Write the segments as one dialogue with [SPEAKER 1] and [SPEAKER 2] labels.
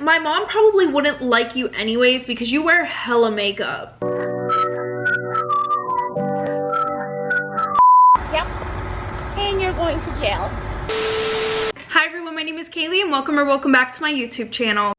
[SPEAKER 1] my mom probably wouldn't like you anyways because you wear hella makeup.
[SPEAKER 2] Yep. And you're going to jail.
[SPEAKER 1] Hi everyone, my name is Kaylee and welcome back to my YouTube channel.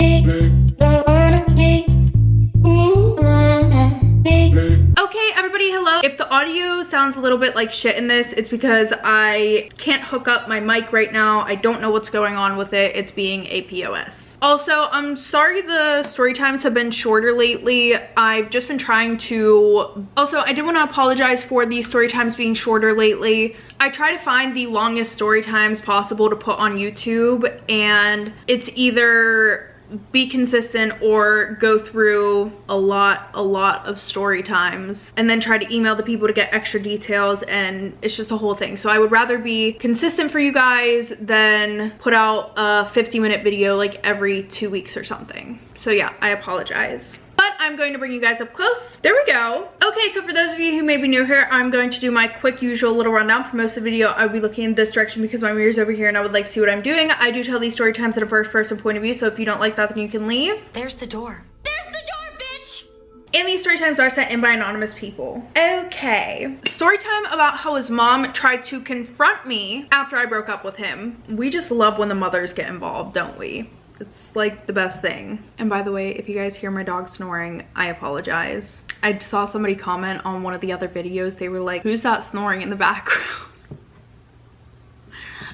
[SPEAKER 1] Okay, everybody, hello. If the audio sounds a little bit like shit in this, it's because I can't hook up my mic right now. I don't know what's going on with it. It's being a POS. Also, I'm sorry the story times have been shorter lately. I've just been trying to... Also, I did want to apologize for the story times being shorter lately. I try to find the longest story times possible to put on YouTube, and it's either be consistent or go through a lot of story times and then try to email the people to get extra details, and it's just a whole thing. So I would rather be consistent for you guys than put out a 50-minute video like every 2 weeks or something. So yeah, I apologize. But I'm going to bring you guys up close. There we go. Okay, so for those of you who may be new here, I'm going to do my quick usual little rundown. For most of the video, I would be looking in this direction because my mirror's over here and I would like to see what I'm doing. I do tell these story times at a first person point of view, so if you don't like that, then you can leave.
[SPEAKER 3] There's the door. There's the door, bitch!
[SPEAKER 1] And these story times are sent in by anonymous people. Okay, story time about how his mom tried to confront me after I broke up with him. We just love when the mothers get involved, don't we? It's like the best thing. And by the way, if you guys hear my dog snoring, I apologize. I saw somebody comment on one of the other videos. They were like, who's that snoring in the background?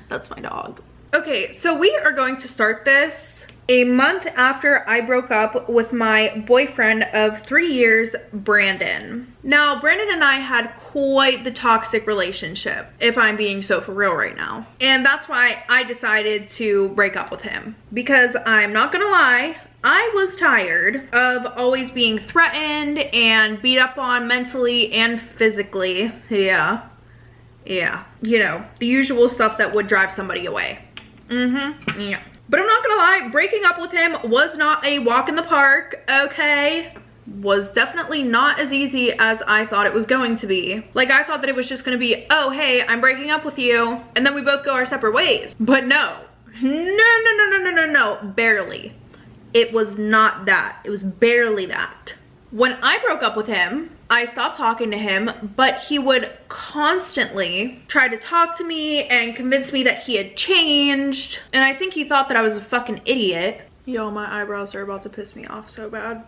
[SPEAKER 1] That's my dog. Okay, so we are going to start this a month after I broke up with my boyfriend of 3 years, Brandon. Now, Brandon and I had quite the toxic relationship, if I'm being so for real right now. And that's why I decided to break up with him. Because I'm not gonna lie, I was tired of always being threatened and beat up on mentally and physically. Yeah, you know, the usual stuff that would drive somebody away. Yeah. But I'm not gonna lie, breaking up with him was not a walk in the park, okay? Was definitely not as easy as I thought it was going to be. Like, I thought that it was just gonna be, oh, hey, I'm breaking up with you, and then we both go our separate ways. But no, barely. It was not that. It was barely that. When I broke up with him, I stopped talking to him, but he would constantly try to talk to me and convince me that he had changed. And I think he thought that I was a fucking idiot. Yo, my eyebrows are about to piss me off so bad.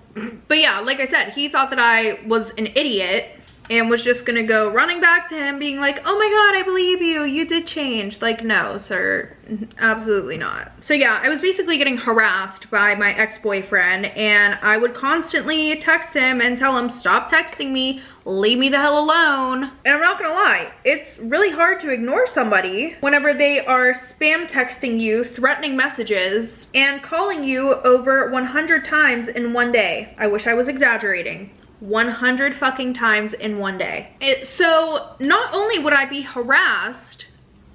[SPEAKER 1] But yeah, like I said, he thought that I was an idiot and was just gonna go running back to him being like, oh my god, I believe you, you did change. Like, no, sir, absolutely not. So yeah, I was basically getting harassed by my ex-boyfriend, and I would constantly text him and tell him, stop texting me, leave me the hell alone. And I'm not gonna lie, it's really hard to ignore somebody whenever they are spam texting you, threatening messages, and calling you over 100 times in one day. I wish I was exaggerating. 100 fucking times in one day. So not only would I be harassed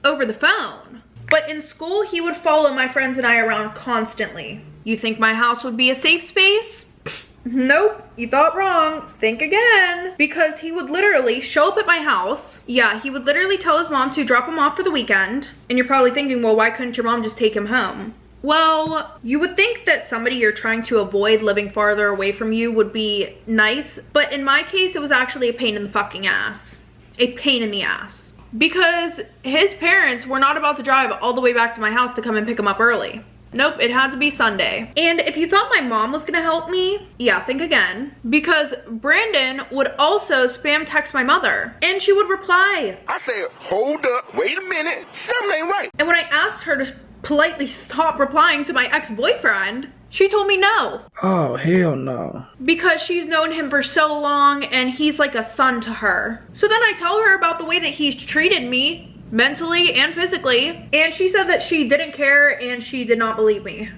[SPEAKER 1] over the phone, but in school he would follow my friends and I around constantly. You think my house would be a safe space? Nope, you thought wrong. Think again. Because he would literally show up at my house. Yeah, he would literally tell his mom to drop him off for the weekend. And you're probably thinking, well, why couldn't your mom just take him home? Well, you would think that somebody you're trying to avoid living farther away from you would be nice, but in my case, it was actually a pain in the fucking ass. A pain in the ass. Because his parents were not about to drive all the way back to my house to come and pick him up early. Nope, it had to be Sunday. And if you thought my mom was gonna help me, yeah, think again. Because Brandon would also spam text my mother, and she would reply.
[SPEAKER 4] I said, hold up, wait a minute, something ain't right.
[SPEAKER 1] And when I asked her to politely stop replying to my ex-boyfriend, she told me no.
[SPEAKER 5] Oh, hell no.
[SPEAKER 1] Because she's known him for so long and he's like a son to her. So then I tell her about the way that he's treated me mentally and physically, and she said that she didn't care and she did not believe me.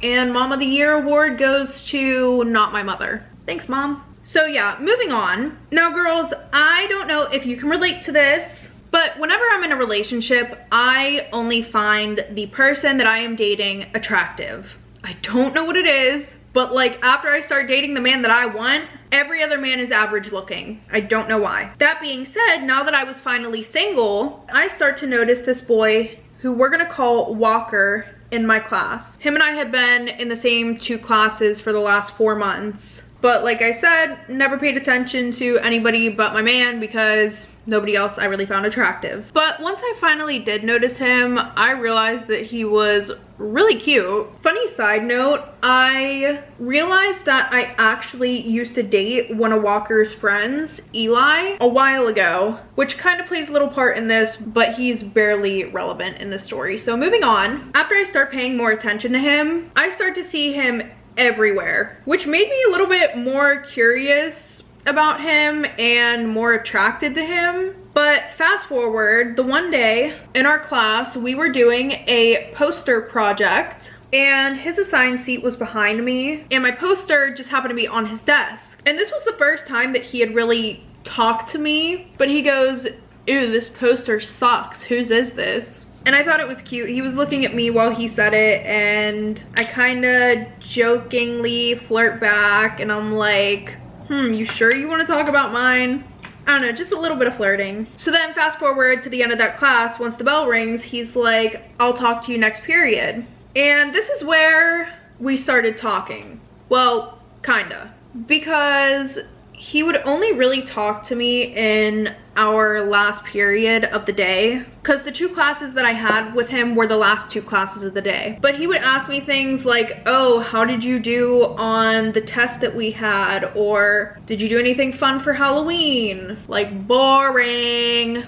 [SPEAKER 1] And Mom of the Year award goes to not my mother. Thanks, Mom. So yeah, moving on. Now girls, I don't know if you can relate to this, but whenever I'm in a relationship, I only find the person that I am dating attractive. I don't know what it is, but like after I start dating the man that I want, every other man is average looking. I don't know why. That being said, now that I was finally single, I start to notice this boy who we're gonna call Walker, in my class. Him and I have been in the same 2 classes for the last 4 months. But like I said, never paid attention to anybody but my man because nobody else I really found attractive. But once I finally did notice him, I realized that he was really cute. Funny side note, I realized that I actually used to date one of Walker's friends, Eli, a while ago, which kind of plays a little part in this, but he's barely relevant in the story. So moving on, after I start paying more attention to him, I start to see him everywhere, which made me a little bit more curious about him and more attracted to him. But fast forward, the one day in our class, we were doing a poster project and his assigned seat was behind me and my poster just happened to be on his desk. And this was the first time that he had really talked to me, but he goes, "Ew, this poster sucks. Whose is this?" And I thought it was cute. He was looking at me while he said it and I kind of jokingly flirt back and I'm like, you sure you want to talk about mine? I don't know, just a little bit of flirting. So then fast forward to the end of that class, once the bell rings, he's like, "I'll talk to you next period." And this is where we started talking. Well, kinda. Because he would only really talk to me in our last period of the day, because the 2 classes that I had with him were the last 2 classes of the day. But he would ask me things like, "Oh, how did you do on the test that we had?" Or, "Did you do anything fun for Halloween?" Like, boring.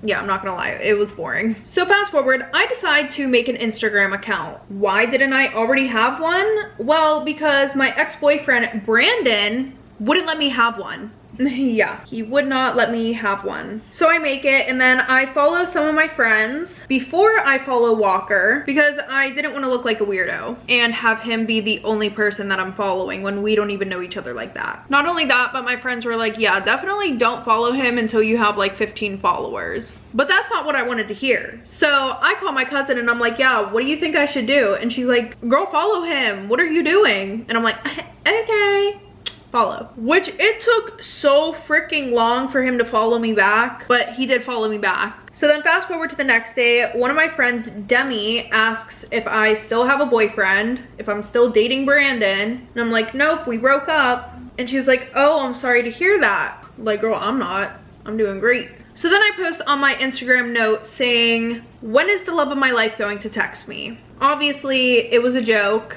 [SPEAKER 1] Yeah, I'm not gonna lie, it was boring. So fast forward, I decide to make an Instagram account. Why didn't I already have one? Well, because my ex-boyfriend, Brandon, wouldn't let me have one. Yeah, he would not let me have one. So I make it and then I follow some of my friends before I follow Walker because I didn't want to look like a weirdo and have him be the only person that I'm following when we don't even know each other like that. Not only that, but my friends were like, yeah, definitely don't follow him until you have like 15 followers. But that's not what I wanted to hear. So I call my cousin and I'm like, yeah, what do you think I should do? And she's like, girl, follow him. What are you doing? And I'm like, okay. Follow. Which it took so freaking long for him to follow me back, but he did follow me back. So then fast forward to the next day, one of my friends, Demi, asks if I still have a boyfriend, if I'm still dating Brandon, and I'm like, nope, we broke up. And she's like, oh, I'm sorry to hear that. Like, girl, I'm not. I'm doing great. So then I post on my Instagram note saying, when is the love of my life going to text me? Obviously, it was a joke.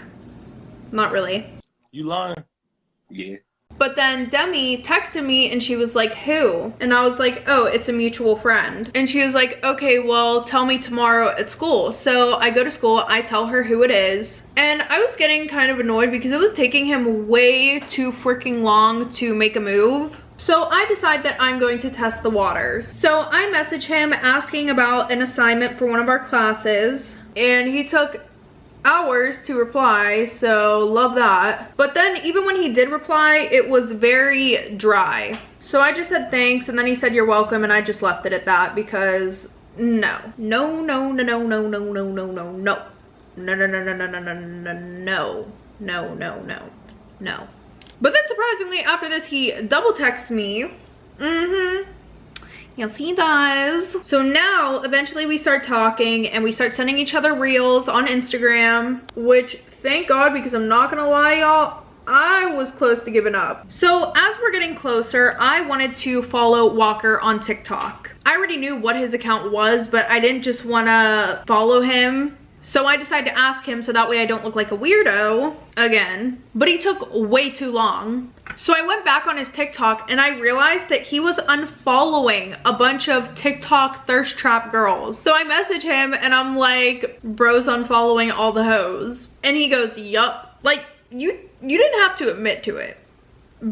[SPEAKER 1] Not really.
[SPEAKER 5] You lying? Yeah.
[SPEAKER 1] But then Demi texted me and she was like, who? And I was like, oh, it's a mutual friend. And she was like, okay, well, tell me tomorrow at school. So I go to school, I tell her who it is. And I was getting kind of annoyed because it was taking him way too freaking long to make a move. So I decide that I'm going to test the waters. So I message him asking about an assignment for one of our classes. And he took hours to reply, so love that. But then even when he did reply, it was very dry. So I just said thanks and then he said you're welcome and I just left it at that because no. No, no, no, no, no, no, no, no, no, no. No, no, no, no, no, no, no, no, no, no, no, no, no. But then surprisingly after this he double texts me. Yes, he does. So now, eventually we start talking and we start sending each other reels on Instagram, which thank God, because I'm not gonna lie, y'all, I was close to giving up. So as we're getting closer, I wanted to follow Walker on TikTok. I already knew what his account was, but I didn't just wanna follow him. So I decided to ask him so that way I don't look like a weirdo again. But he took way too long. So I went back on his TikTok and I realized that he was unfollowing a bunch of TikTok thirst trap girls. So I message him and I'm like, bro's unfollowing all the hoes. And he goes, yup. Like, you didn't have to admit to it.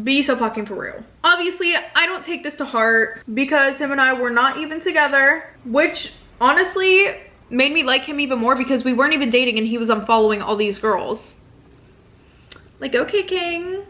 [SPEAKER 1] Be so fucking for real. Obviously, I don't take this to heart because him and I were not even together, which honestly made me like him even more because we weren't even dating and he was unfollowing all these girls. Like, okay, king.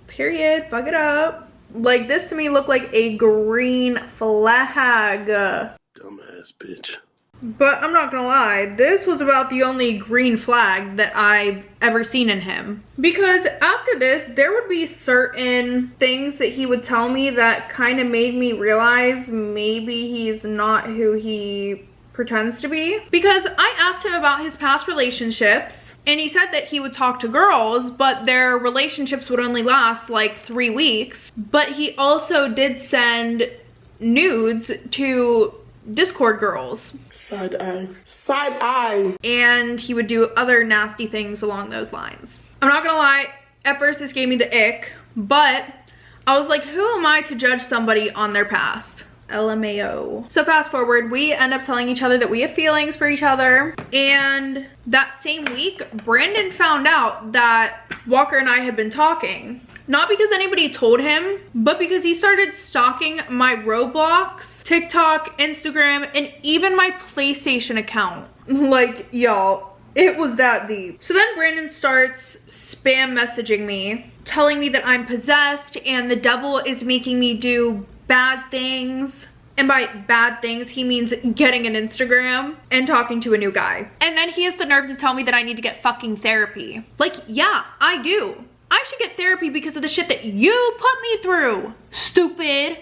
[SPEAKER 1] Period. Fuck it up. Like, this to me looked like a green flag.
[SPEAKER 5] Dumbass bitch.
[SPEAKER 1] But I'm not gonna lie, this was about the only green flag that I've ever seen in him. Because after this, there would be certain things that he would tell me that kind of made me realize maybe he's not who he pretends to be. Because I asked him about his past relationships, and he said that he would talk to girls, but their relationships would only last like 3 weeks. But he also did send nudes to Discord girls.
[SPEAKER 6] Side eye. Side eye.
[SPEAKER 1] And he would do other nasty things along those lines. I'm not gonna lie, at first this gave me the ick, but I was like, who am I to judge somebody on their past? LMAO. So fast forward, we end up telling each other that we have feelings for each other. And that same week, Brandon found out that Walker and I had been talking. Not because anybody told him, but because he started stalking my Roblox, TikTok, Instagram, and even my PlayStation account. Like, y'all, it was that deep. So then Brandon starts spam messaging me, telling me that I'm possessed and the devil is making me do bad things. And by bad things, he means getting an Instagram and talking to a new guy. And then he has the nerve to tell me that I need to get fucking therapy. Like, yeah, I do. I should get therapy because of the shit that you put me through. Stupid.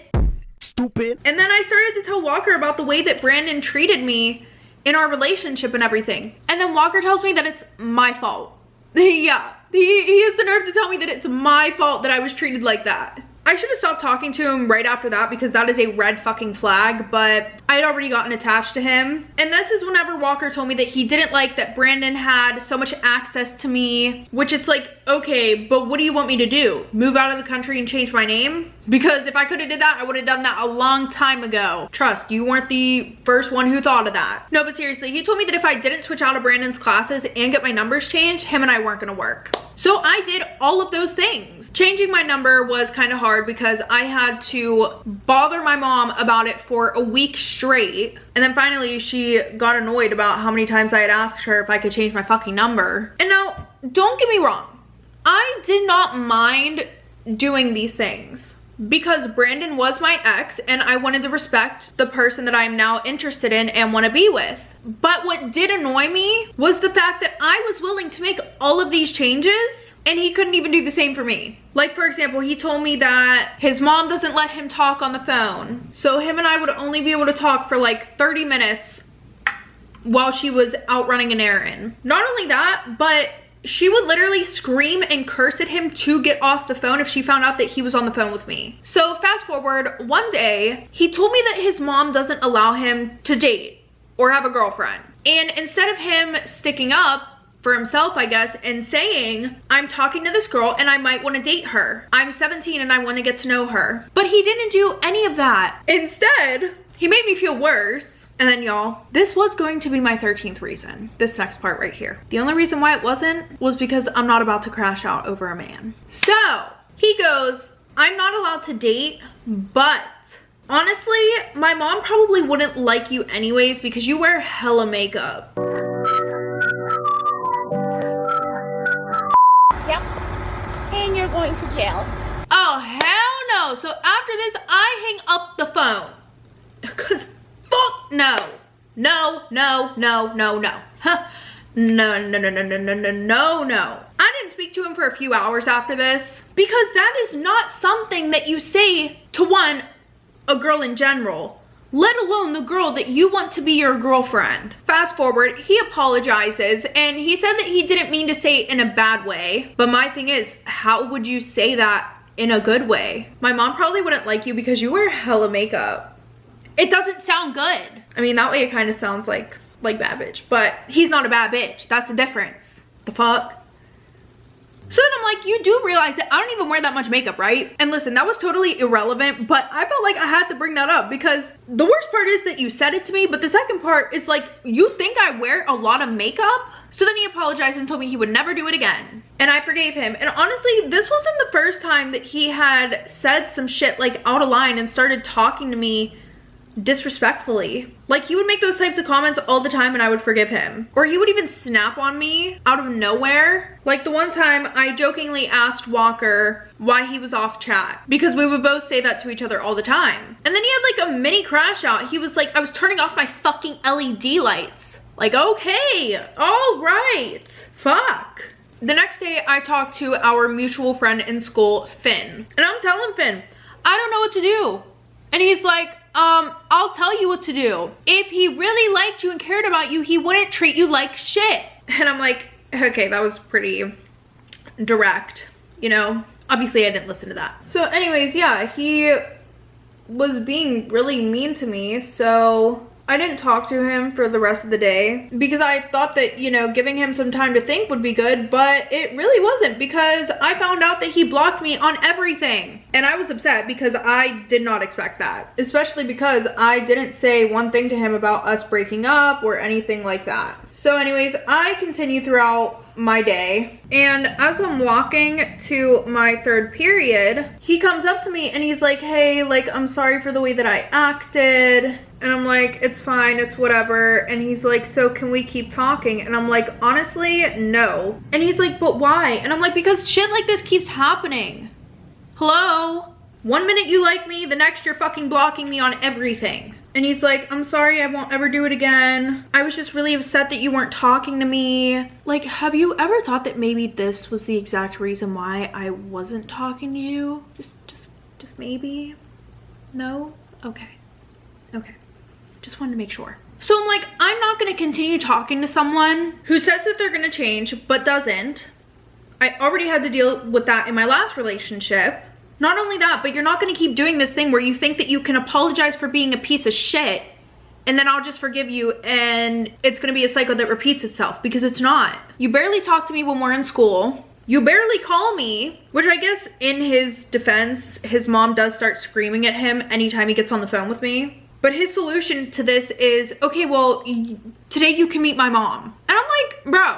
[SPEAKER 6] Stupid.
[SPEAKER 1] And then I started to tell Walker about the way that Brandon treated me in our relationship and everything. And then Walker tells me that it's my fault. Yeah, he has the nerve to tell me that it's my fault that I was treated like that. I should have stopped talking to him right after that because that is a red fucking flag, but I had already gotten attached to him. And this is whenever Walker told me that he didn't like that Brandon had so much access to me, which it's like, okay, but what do you want me to do? Move out of the country and change my name? Because if I could have did that, I would have done that a long time ago. Trust, you weren't the first one who thought of that. No, but seriously, he told me that if I didn't switch out of Brandon's classes and get my numbers changed, him and I weren't gonna work. So I did all of those things. Changing my number was kind of hard because I had to bother my mom about it for a week straight. And then finally she got annoyed about how many times I had asked her if I could change my fucking number. And now, don't get me wrong. I did not mind doing these things because Brandon was my ex and I wanted to respect the person that I'm now interested in and want to be with. But what did annoy me was the fact that I was willing to make all of these changes and he couldn't even do the same for me. Like, for example, he told me that his mom doesn't let him talk on the phone. So him and I would only be able to talk for like 30 minutes while she was out running an errand. Not only that, but she would literally scream and curse at him to get off the phone if she found out that he was on the phone with me. So fast forward, one day, he told me that his mom doesn't allow him to date or have a girlfriend. And instead of him sticking up for himself, I guess, and saying, I'm talking to this girl and I might want to date her. I'm 17 and I want to get to know her. But he didn't do any of that. Instead, he made me feel worse. And then y'all, this was going to be my 13th reason, this next part right here. The only reason why it wasn't was because I'm not about to crash out over a man. So he goes, I'm not allowed to date, but honestly, my mom probably wouldn't like you anyways because you wear hella makeup.
[SPEAKER 2] Yep. And you're going to jail.
[SPEAKER 1] Oh, hell no. So after this, I hang up the phone. Because fuck no. No, no, no, no, no. Huh. No, no, no, no, no, no, no, no, no. I didn't speak to him for a few hours after this because that is not something that you say to one, a girl in general, let alone the girl that you want to be your girlfriend. Fast forward, he apologizes and he said that he didn't mean to say it in a bad way. But my thing is, how would you say that in a good way? My mom probably wouldn't like you because you wear hella makeup. It doesn't sound good. I mean, that way it kind of sounds like bad bitch, but he's not a bad bitch. That's the difference. The fuck? So then I'm like, you do realize that I don't even wear that much makeup, right? And listen, that was totally irrelevant, but I felt like I had to bring that up because the worst part is that you said it to me, but the second part is like, you think I wear a lot of makeup? So then he apologized and told me he would never do it again. And I forgave him. And honestly, this wasn't the first time that he had said some shit like out of line and started talking to me disrespectfully. Like, he would make those types of comments all the time and I would forgive him. Or he would even snap on me out of nowhere. Like the one time I jokingly asked Walker why he was off chat because we would both say that to each other all the time. And then he had like a mini crash out. He was like, I was turning off my fucking LED lights. Like, okay, all right, fuck. The next day I talked to our mutual friend in school, Finn. And I'm telling Finn, I don't know what to do. And he's like, I'll tell you what to do. If he really liked you and cared about you, he wouldn't treat you like shit. And I'm like, okay, that was pretty direct, you know? Obviously I didn't listen to that. So anyways, yeah, he was being really mean to me, so I didn't talk to him for the rest of the day because I thought that, you know, giving him some time to think would be good, but it really wasn't, because I found out that he blocked me on everything. And I was upset because I did not expect that, especially because I didn't say one thing to him about us breaking up or anything like that. So anyways, I continue throughout my day, and as I'm walking to my third period, he comes up to me and he's like, hey, like, I'm sorry for the way that I acted. And I'm like, it's fine, it's whatever. And he's like, so can we keep talking? And I'm like, honestly, no. And he's like, but why? And I'm like, because shit like this keeps happening. Hello? One minute you like me, the next you're fucking blocking me on everything. And he's like, I'm sorry, I won't ever do it again. I was just really upset that you weren't talking to me. Like, have you ever thought that maybe this was the exact reason why I wasn't talking to you? Just maybe? No? Okay. Okay. Just wanted to make sure. So I'm like, I'm not gonna continue talking to someone who says that they're gonna change, but doesn't. I already had to deal with that in my last relationship. Not only that, but you're not gonna keep doing this thing where you think that you can apologize for being a piece of shit and then I'll just forgive you and it's gonna be a cycle that repeats itself, because it's not. You barely talk to me when we're in school. You barely call me, which I guess in his defense, his mom does start screaming at him anytime he gets on the phone with me. But his solution to this is, okay, well, today you can meet my mom. And I'm like, bro.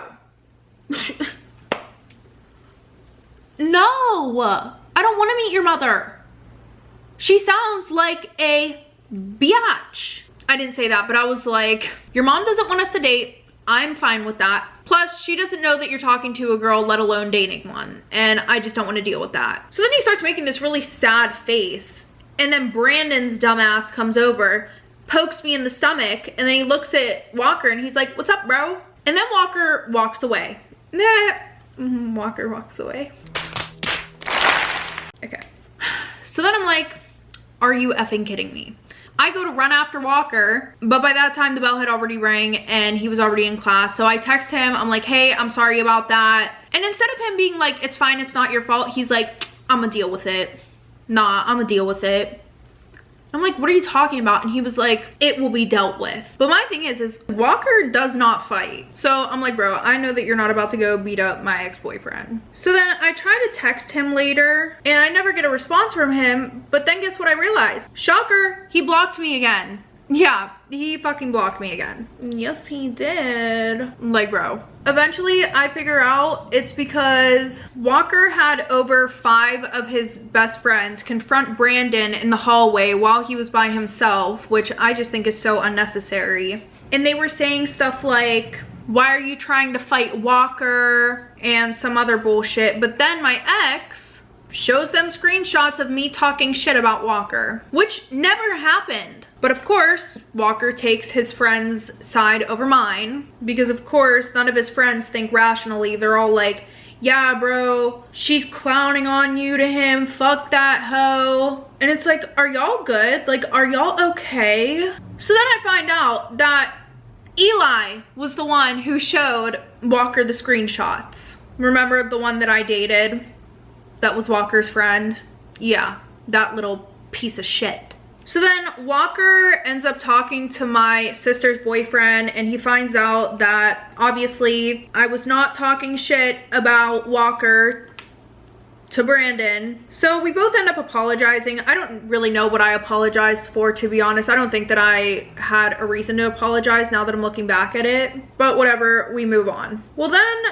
[SPEAKER 1] No, I don't want to meet your mother. She sounds like a biatch. I didn't say that, but I was like, your mom doesn't want us to date. I'm fine with that. Plus, she doesn't know that you're talking to a girl, let alone dating one. And I just don't want to deal with that. So then he starts making this really sad face. And then Brandon's dumbass comes over, pokes me in the stomach, and then he looks at Walker and he's like, what's up, bro? And then Walker walks away. Walker walks away. Okay. So then I'm like, are you effing kidding me? I go to run after Walker, but by that time the bell had already rang and he was already in class. So I text him, I'm like, hey, I'm sorry about that. And instead of him being like, it's fine, it's not your fault, he's like, I'm gonna deal with it. Nah, I'm gonna deal with it. I'm like, what are you talking about? And he was like, it will be dealt with. But my thing is Walker does not fight. So I'm like, bro, I know that you're not about to go beat up my ex-boyfriend. So then I try to text him later and I never get a response from him. But then guess what I realized? Shocker, he blocked me again. Yeah, he fucking blocked me again. Yes, he did. I'm like, bro. Eventually, I figure out it's because Walker had over 5 of his best friends confront Brandon in the hallway while he was by himself, which I just think is so unnecessary. And they were saying stuff like, why are you trying to fight Walker? And some other bullshit. But then my ex shows them screenshots of me talking shit about Walker, which never happened. But of course, Walker takes his friend's side over mine, because of course, none of his friends think rationally. They're all like, yeah, bro, she's clowning on you to him, fuck that hoe. And it's like, are y'all good? Like, are y'all okay? So then I find out that Eli was the one who showed Walker the screenshots. Remember the one that I dated? That was Walker's friend? Yeah, that little piece of shit. So then Walker ends up talking to my sister's boyfriend and he finds out that obviously I was not talking shit about Walker to Brandon. So we both end up apologizing. I don't really know what I apologized for, to be honest. I don't think that I had a reason to apologize now that I'm looking back at it. But whatever, we move on. Well then,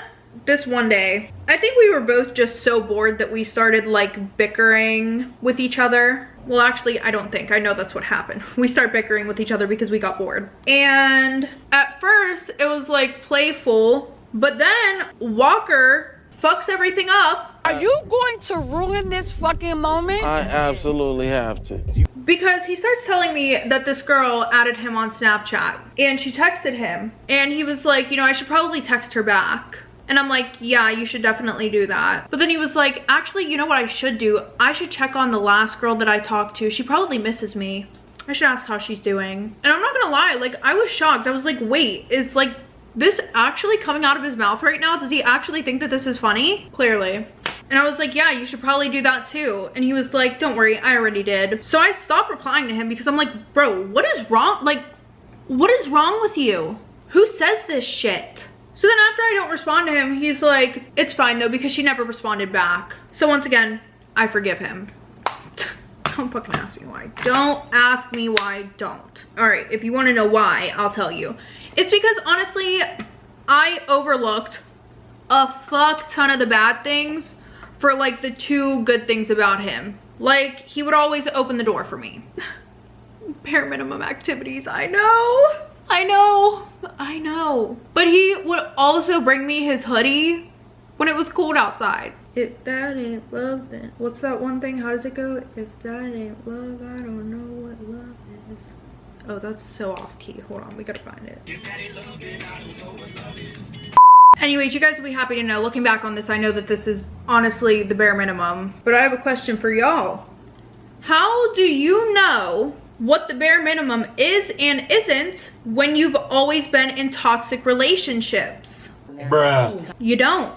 [SPEAKER 1] this one day, I think we were both just so bored that we started like bickering with each other. Well, actually, I don't think. I know that's what happened. We start bickering with each other because we got bored. And at first, it was like playful, but then Walker fucks everything up.
[SPEAKER 7] Are you going to ruin this fucking moment?
[SPEAKER 5] I absolutely have to.
[SPEAKER 1] Because he starts telling me that this girl added him on Snapchat and she texted him and he was like, you know, I should probably text her back. And I'm like, yeah, you should definitely do that. But then he was like, actually, you know what I should do? I should check on the last girl that I talked to. She probably misses me. I should ask how she's doing. And I'm not gonna lie, like, I was shocked. I was like, wait, is like this actually coming out of his mouth right now? Does he actually think that this is funny? Clearly. And I was like, yeah, you should probably do that too. And he was like, don't worry, I already did. So I stopped replying to him because I'm like, bro, what is wrong? Like, what is wrong with you? Who says this shit? So then after I don't respond to him, he's like, it's fine though, because she never responded back. So once again, I forgive him. Don't fucking ask me why. Don't ask me why, don't. All right, if you want to know why, I'll tell you. It's because honestly, I overlooked a fuck ton of the bad things for like the 2 good things about him. Like, he would always open the door for me. Bare minimum activities, I know. But he would also bring me his hoodie when it was cold outside. If that ain't love, then what's that one thing? How does it go? If that ain't love, I don't know what love is. Oh, that's so off key. Hold on, we gotta find it. Anyways, you guys will be happy to know, looking back on this, I know that this is honestly the bare minimum. But I have a question for y'all. How do you know what the bare minimum is and isn't when you've always been in toxic relationships?
[SPEAKER 6] Bruh.
[SPEAKER 1] You don't.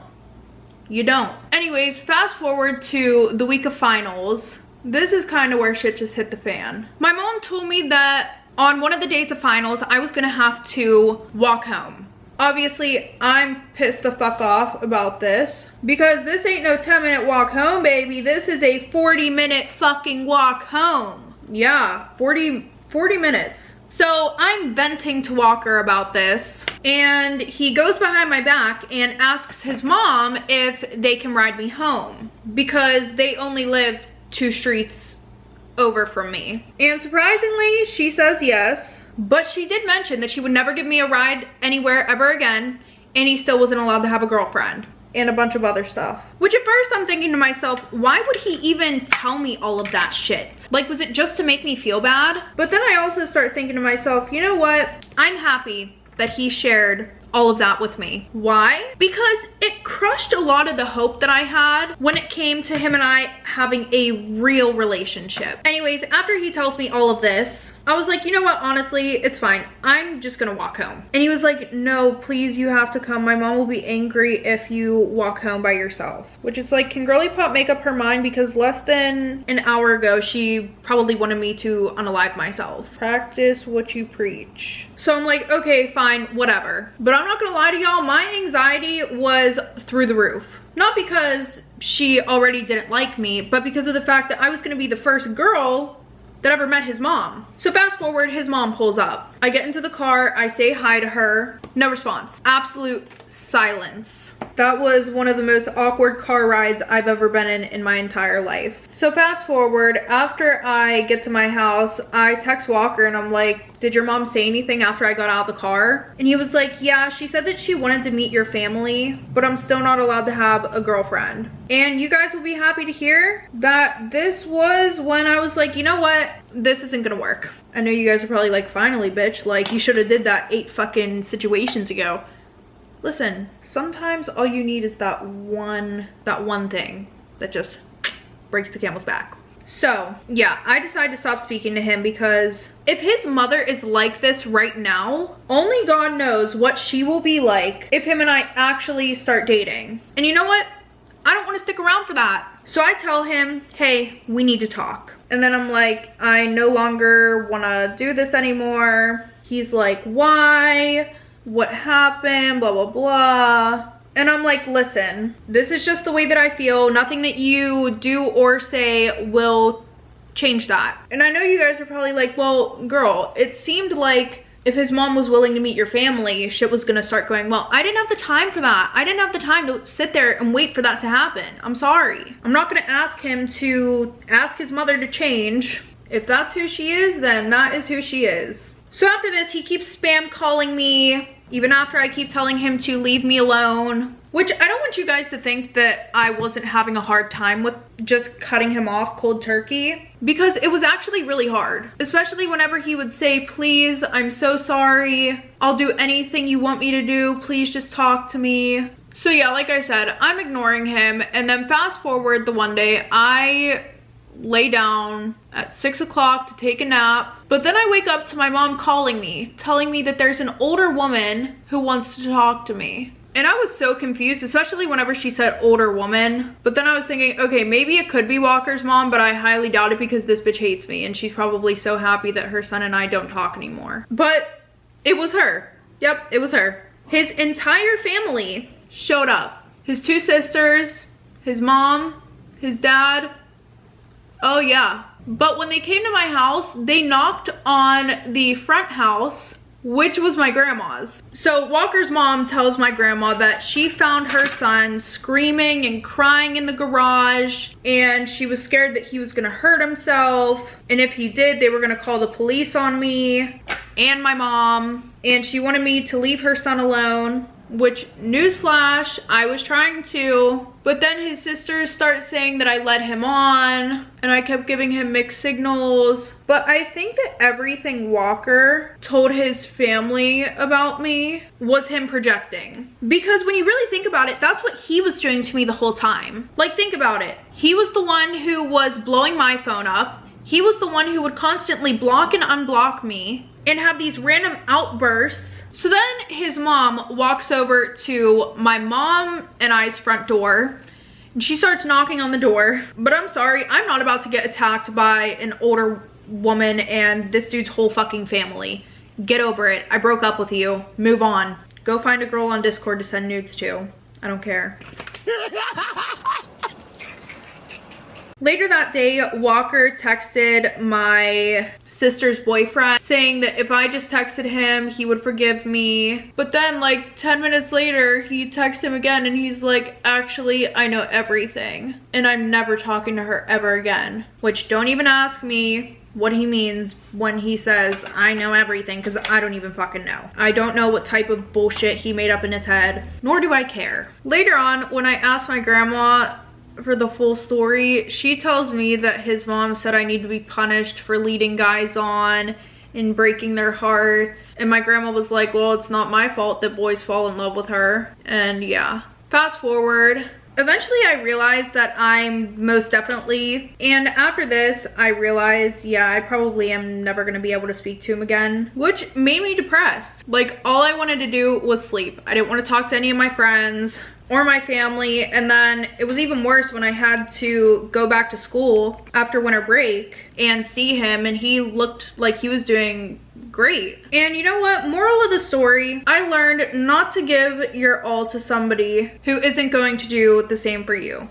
[SPEAKER 1] You don't. Anyways, fast forward to the week of finals. This is kind of where shit just hit the fan. My mom told me that on one of the days of finals, I was gonna have to walk home. Obviously, I'm pissed the fuck off about this because this ain't no 10-minute walk home, baby. This is a 40-minute fucking walk home. Yeah, 40 minutes. So I'm venting to Walker about this, and he goes behind my back and asks his mom if they can ride me home because they only live 2 streets over from me. And surprisingly, she says yes, but she did mention that she would never give me a ride anywhere ever again, and he still wasn't allowed to have a girlfriend and a bunch of other stuff. Which at first I'm thinking to myself, why would he even tell me all of that shit? Like, was it just to make me feel bad? But then I also start thinking to myself, you know what? I'm happy that he shared all of that with me. Why? Because it crushed a lot of the hope that I had when it came to him and I having a real relationship. Anyways, after he tells me all of this, I was like, you know what, honestly, it's fine. I'm just gonna walk home. And he was like, no, please, you have to come. My mom will be angry if you walk home by yourself. Which is like, can Girly Pop make up her mind? Because less than an hour ago, she probably wanted me to unalive myself. Practice what you preach. So I'm like, okay, fine, whatever. But I'm not gonna lie to y'all, my anxiety was through the roof. Not because she already didn't like me, but because of the fact that I was gonna be the first girl that ever met his mom. So fast forward, his mom pulls up. I get into the car, I say hi to her. No response. Absolute silence. That was one of the most awkward car rides I've ever been in my entire life. So fast forward, after I get to my house, I text Walker and I'm like, did your mom say anything after I got out of the car? And he was like, yeah, she said that she wanted to meet your family, but I'm still not allowed to have a girlfriend. And you guys will be happy to hear that this was when I was like, you know what? This isn't gonna work. I know you guys are probably like, finally, bitch, like you should have did that 8 fucking situations ago. Listen, sometimes all you need is that one thing that just breaks the camel's back. So yeah, I decided to stop speaking to him because if his mother is like this right now, only God knows what she will be like if him and I actually start dating. And you know what? I don't want to stick around for that. So I tell him, hey, we need to talk. And then I'm like, I no longer want to do this anymore. He's like, why? What happened? Blah, blah, blah. And I'm like, listen, this is just the way that I feel. Nothing that you do or say will change that. And I know you guys are probably like, well, girl, it seemed like if his mom was willing to meet your family, shit was gonna start going well. I didn't have the time for that. I didn't have the time to sit there and wait for that to happen. I'm sorry. I'm not gonna ask him to ask his mother to change. If that's who she is, then that is who she is. So after this, he keeps spam calling me, even after I keep telling him to leave me alone. Which I don't want you guys to think that I wasn't having a hard time with just cutting him off cold turkey. Because it was actually really hard. Especially whenever he would say, please, I'm so sorry. I'll do anything you want me to do. Please just talk to me. So yeah, like I said, I'm ignoring him. And then fast forward the one day, I lay down at 6 o'clock to take a nap. But then I wake up to my mom calling me, telling me that there's an older woman who wants to talk to me. And I was so confused, especially whenever she said older woman. But then I was thinking, okay, maybe it could be Walker's mom, but I highly doubt it because this bitch hates me and she's probably so happy that her son and I don't talk anymore. But it was her. Yep, it was her. His entire family showed up. His 2 sisters, his mom, his dad. Oh yeah. But when they came to my house, they knocked on the front house, which was my grandma's. So Walker's mom tells my grandma that she found her son screaming and crying in the garage, and she was scared that he was gonna hurt himself, and if he did, they were gonna call the police on me and my mom, and she wanted me to leave her son alone, which, newsflash, I was trying to. But then his sisters start saying that I led him on and I kept giving him mixed signals. But I think that everything Walker told his family about me was him projecting. Because when you really think about it, that's what he was doing to me the whole time. Like, think about it. He was the one who was blowing my phone up. He was the one who would constantly block and unblock me and have these random outbursts. So then his mom walks over to my mom and I's front door and she starts knocking on the door. But I'm sorry, I'm not about to get attacked by an older woman and this dude's whole fucking family. Get over it. I broke up with you. Move on. Go find a girl on Discord to send nudes to. I don't care. Later that day, Walker texted my sister's boyfriend saying that if I just texted him, he would forgive me. But then like 10 minutes later, he texts him again and he's like, actually, I know everything and I'm never talking to her ever again. Which, don't even ask me what he means when he says I know everything, because I don't even fucking know. I don't know what type of bullshit he made up in his head, nor do I care. Later on, when I asked my grandma for the full story, she tells me that his mom said I need to be punished for leading guys on and breaking their hearts. And my grandma was like, well, it's not my fault that boys fall in love with her. And yeah, fast forward. Eventually I realized that I'm most definitely, and after this I realized, yeah, I probably am never gonna be able to speak to him again, which made me depressed. Like, all I wanted to do was sleep. I didn't want to talk to any of my friends or my family. And then it was even worse when I had to go back to school after winter break and see him, and he looked like he was doing great. And you know what? Moral of the story, I learned not to give your all to somebody who isn't going to do the same for you.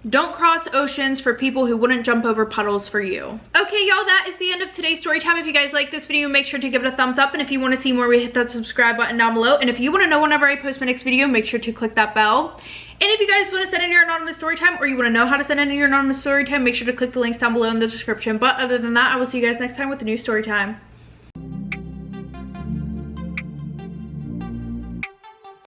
[SPEAKER 1] Don't cross oceans for people who wouldn't jump over puddles for you. Okay, y'all, that is the end of today's story time. If you guys like this video, make sure to give it a thumbs up. And if you want to see more, hit that subscribe button down below. And if you want to know whenever I post my next video, make sure to click that bell. And if you guys want to send in your anonymous story time, or you want to know how to send in your anonymous story time, make sure to click the links down below in the description. But other than that, I will see you guys next time with a new story time.